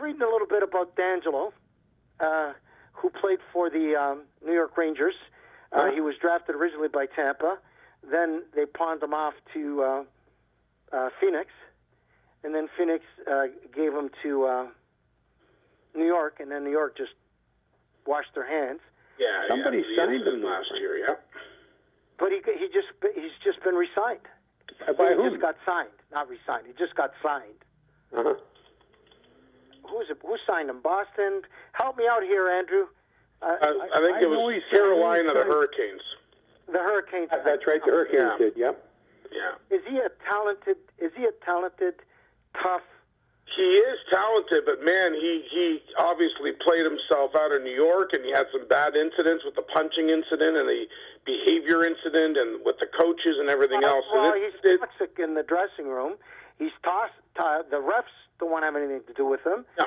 reading a little bit about DeAngelo, who played for the New York Rangers. He was drafted originally by Tampa. Then they pawned him off to Phoenix. And then Phoenix gave him to New York. And then New York just washed their hands. Yeah, somebody signed him last year, yeah. But he's just been re-signed. By whom? He just got signed, not re-signed. He just got signed. Uh-huh. Who signed him? Boston? Help me out here, Andrew. I think it was Carolina, the Hurricanes. The Hurricanes. That's right, the Hurricanes did. Yep. Yeah. Is he a talented, tough? He is talented, but man, he obviously played himself out of New York, and he had some bad incidents with the punching incident and the behavior incident, and with the coaches and everything else. Well, he's toxic in the dressing room. He's the refs don't want to have anything to do with him. No.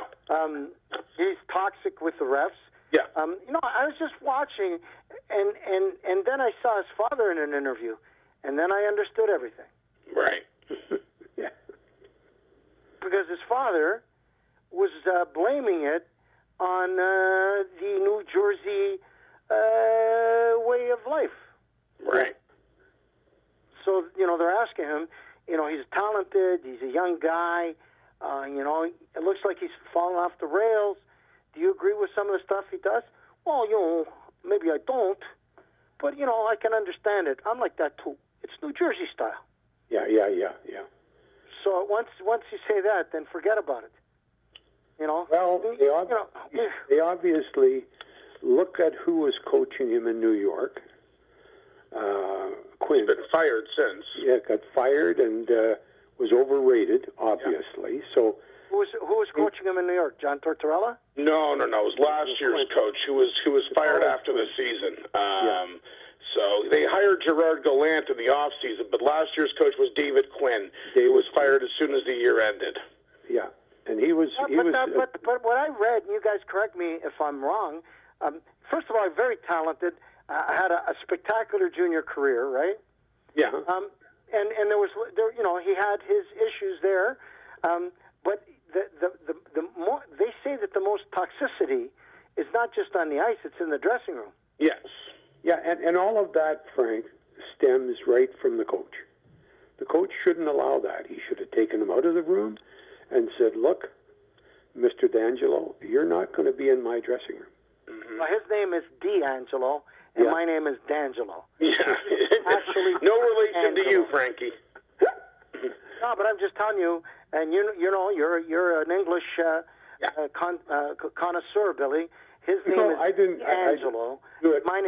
He's toxic with the refs. Yeah. I was just watching, and then I saw his father in an interview, and then I understood everything. Right. Yeah. Because his father was blaming it on the New Jersey way of life. Right. So, they're asking him, he's talented, he's a young guy, it looks like he's fallen off the rails. Do you agree with some of the stuff he does? Well, maybe I don't, but, I can understand it. I'm like that too. It's New Jersey style. Yeah. So once you say that, then forget about it. Well, they obviously look at who was coaching him in New York. Quinn. He's been fired since. Yeah, got fired and was overrated, obviously. Yeah. So who was coaching him in New York? John Tortorella? No. It was last year's coach who was fired after the season. So they hired Gerard Gallant in the off season, but last year's coach was David Quinn. He was fired as soon as the year ended. Yeah, and he was. But what I read, and you guys correct me if I'm wrong. First of all, very talented. Had a spectacular junior career, right? Yeah. And he had his issues there, but the more they say that the most toxicity is not just on the ice; it's in the dressing room. Yes. Yeah, and all of that, Frank, stems right from the coach. The coach shouldn't allow that. He should have taken him out of the room and said, "Look, Mr. DeAngelo, you're not going to be in my dressing room." Well, his name is DeAngelo, and my name is DeAngelo. Yeah. Actually, no relation to you, Frankie. No, but I'm just telling you, and you're an English connoisseur, Billy. His name is DeAngelo. My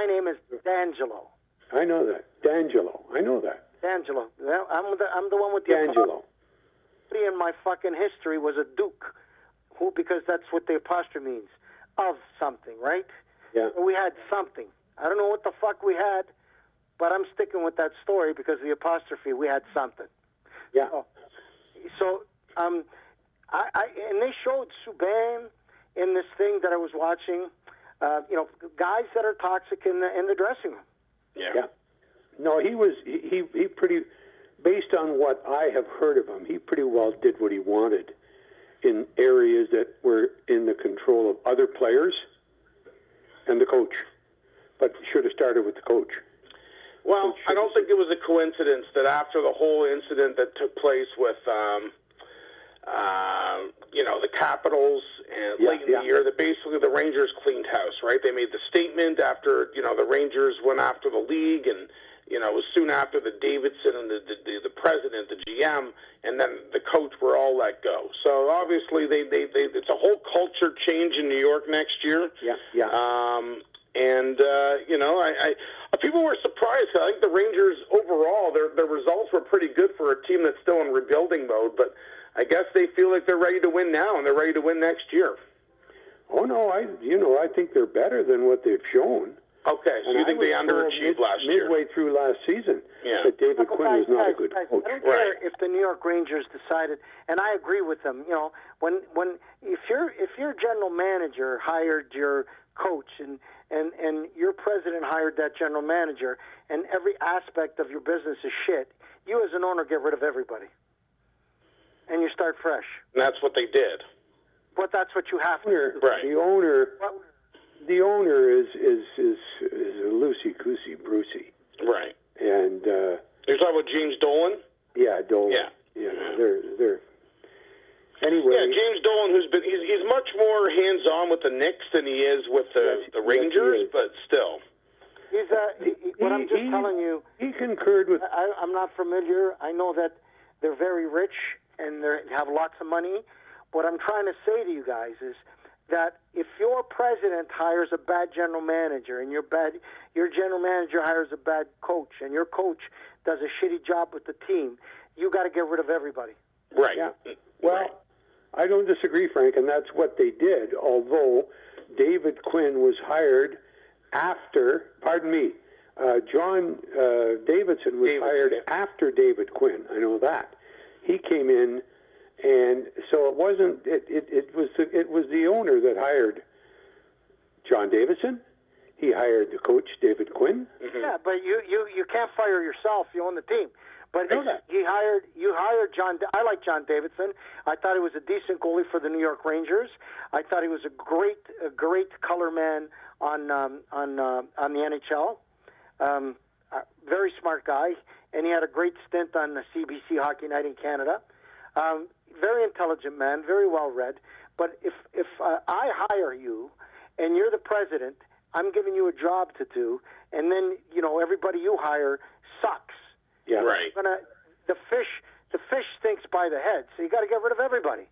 name is DeAngelo. I know that. DeAngelo. I know that. DeAngelo. I'm the one with the DeAngelo. In my fucking history was a duke, because that's what the apostrophe means, of something, right? Yeah. We had something. I don't know what the fuck we had, but I'm sticking with that story because of the apostrophe. We had something. Yeah. So and they showed Subban in this thing that I was watching. Guys that are toxic in the dressing room. Yeah. No, he pretty, based on what I have heard of him, he pretty well did what he wanted in areas that were in the control of other players and the coach. But should have started with the coach. Well, I don't think it was a coincidence that after the whole incident that took place with, the Capitals and late in the year, that basically the Rangers cleaned house, right? They made the statement after, the Rangers went after the league, and, it was soon after the Davidson and the president, the GM, and then the coach were all let go. So obviously it's a whole culture change in New York next year. People were surprised. I think the Rangers overall, their results were pretty good for a team that's still in rebuilding mode, but I guess they feel like they're ready to win now, and they're ready to win next year. Oh no, I think they're better than what they've shown. Okay, so you think they underachieved last year? Midway through last season, that David Quinn was not a good coach. I don't care if the New York Rangers decided, and I agree with them. If your general manager hired your coach and your president hired that general manager, and every aspect of your business is shit, you as an owner get rid of everybody. And you start fresh. And that's what they did. But that's what you have to do. Right. The owner is a loosey-goosey Brucey. Right. And you're talking about James Dolan? Yeah, Dolan. Yeah. They're anyway. Yeah, James Dolan, he's much more hands-on with the Knicks than he is with the Rangers, but still. What I'm just telling you. He concurred with. I'm not familiar. I know that they're very rich and they have lots of money. What I'm trying to say to you guys is that if your president hires a bad general manager and your general manager hires a bad coach and your coach does a shitty job with the team, you got to get rid of everybody. Right. Yeah. Well, I don't disagree, Frank, and that's what they did, although David Quinn was hired after, John Davidson was hired after David Quinn. I know that. He came in, and so it wasn't. It was the owner that hired John Davidson. He hired the coach, David Quinn. Mm-hmm. Yeah, but you can't fire yourself. You own the team. But you hired John. I like John Davidson. I thought he was a decent goalie for the New York Rangers. I thought he was a great color man on the NHL. Very smart guy, and he had a great stint on the CBC Hockey Night in Canada. Very intelligent man, very well read. But if I hire you and you're the president, I'm giving you a job to do, and then everybody you hire sucks. Yeah. Right. The fish stinks by the head, so you got to get rid of everybody.